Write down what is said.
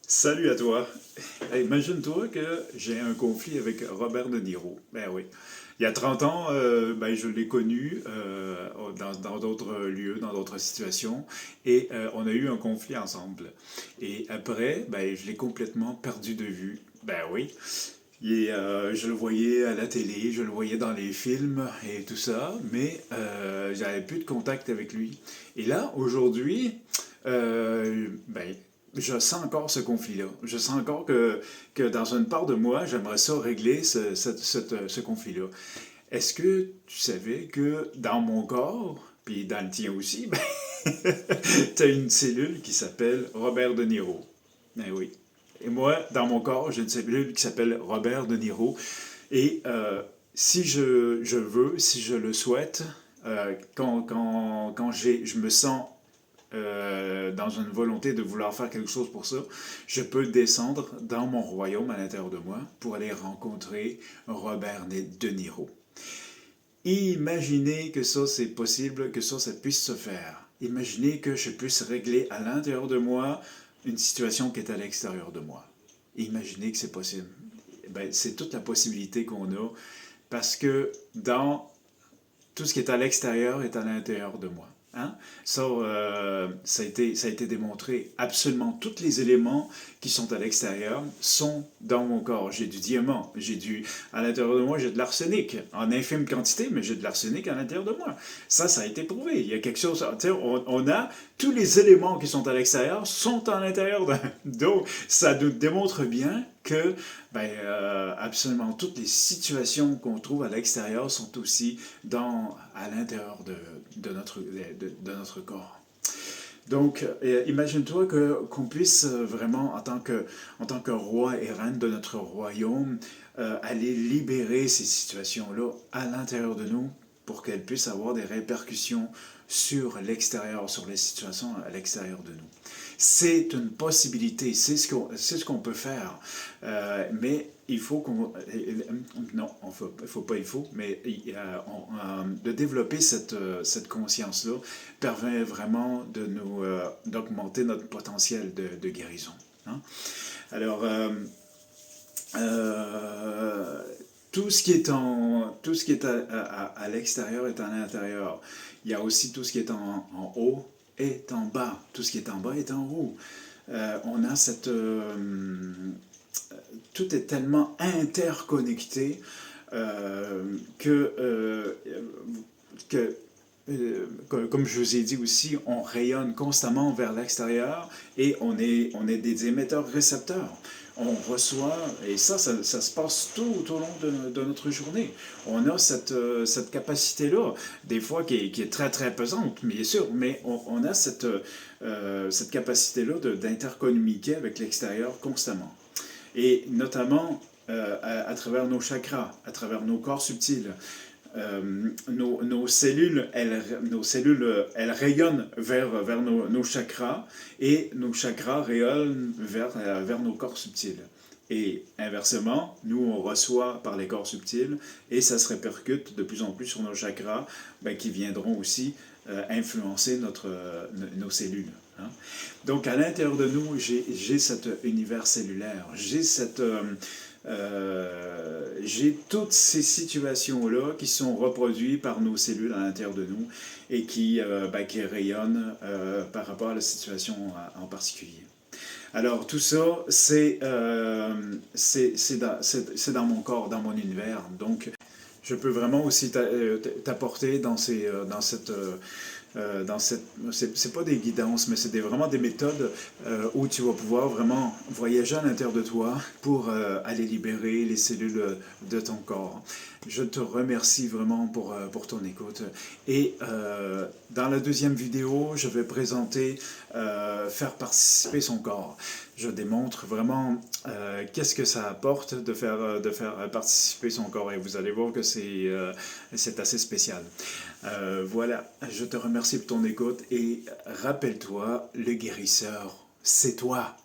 Salut à toi. Imagine-toi que j'ai un conflit avec Robert De Niro. Ben oui. Il y a 30 ans, je l'ai connu dans d'autres lieux, dans d'autres situations, et on a eu un conflit ensemble. Et après, je l'ai complètement perdu de vue. Ben oui. Je le voyais à la télé, je le voyais dans les films et tout ça, mais j'avais plus de contact avec lui. Et là, aujourd'hui, je sens encore ce conflit-là. Je sens encore que dans une part de moi, j'aimerais ça régler ce conflit-là. Est-ce que tu savais que dans mon corps, puis dans le tien aussi, tu as une cellule qui s'appelle Robert De Niro? Ben oui. Et moi, dans mon corps, j'ai une cellule qui s'appelle Robert De Niro. Et si je veux, si je le souhaite, quand je me sens dans une volonté de vouloir faire quelque chose pour ça, je peux descendre dans mon royaume à l'intérieur de moi pour aller rencontrer Robert De Niro. Imaginez que ça c'est possible, que ça puisse se faire. Imaginez que je puisse régler à l'intérieur de moi une situation qui est à l'extérieur de moi. Imaginez que c'est possible. C'est toute la possibilité qu'on a parce que dans tout ce qui est à l'extérieur est à l'intérieur de moi. Hein? Ça a été démontré. Absolument tous les éléments qui sont à l'extérieur sont dans mon corps. J'ai du diamant, à l'intérieur de moi, j'ai de l'arsenic, en infime quantité, mais j'ai de l'arsenic à l'intérieur de moi. Ça a été prouvé. Il y a quelque chose, on a tous les éléments qui sont à l'extérieur sont à l'intérieur de. Donc, ça nous démontre bien que absolument toutes les situations qu'on trouve à l'extérieur sont aussi à l'intérieur de notre corps. Donc, imagine-toi qu'on puisse vraiment, en tant que roi et reine de notre royaume, aller libérer ces situations-là à l'intérieur de nous pour qu'elles puissent avoir des répercussions sur l'extérieur, sur les situations à l'extérieur de nous. C'est une possibilité, c'est ce qu'on peut faire, mais il faut qu'on... Non, il faut, mais de développer cette conscience-là permet vraiment d'augmenter notre potentiel de guérison. Hein? Alors, tout ce qui est à l'extérieur est à l'intérieur. Il y a aussi tout ce qui est en haut est en bas. Tout ce qui est en bas est en haut. On a tout est tellement interconnecté que, que comme je vous ai dit aussi, on rayonne constamment vers l'extérieur et on est des émetteurs-récepteurs. On reçoit, et ça se passe tout au long de notre journée. On a cette capacité-là, des fois qui est très très pesante, bien sûr, mais on a cette capacité-là d'intercommuniquer avec l'extérieur constamment. Et notamment à travers nos chakras, à travers nos corps subtils. Nos cellules, elles rayonnent vers nos chakras et nos chakras rayonnent vers nos corps subtils. Et inversement, nous, on reçoit par les corps subtils et ça se répercute de plus en plus sur nos chakras qui viendront aussi influencer nos cellules. Hein? Donc, à l'intérieur de nous, j'ai cet univers cellulaire, j'ai toutes ces situations-là qui sont reproduites par nos cellules à l'intérieur de nous et qui rayonnent par rapport à la situation en particulier. Alors tout ça, c'est dans mon corps, dans mon univers. Donc je peux vraiment aussi t'apporter dans c'est pas des guidances, mais c'est vraiment des méthodes où tu vas pouvoir vraiment voyager à l'intérieur de toi pour aller libérer les cellules de ton corps. Je te remercie vraiment pour ton écoute. Et dans la deuxième vidéo, je vais présenter faire participer son corps. Je démontre vraiment qu'est-ce que ça apporte de faire participer son corps. Et vous allez voir que c'est assez spécial. Voilà, je te remercie pour ton écoute et rappelle-toi, le guérisseur, c'est toi.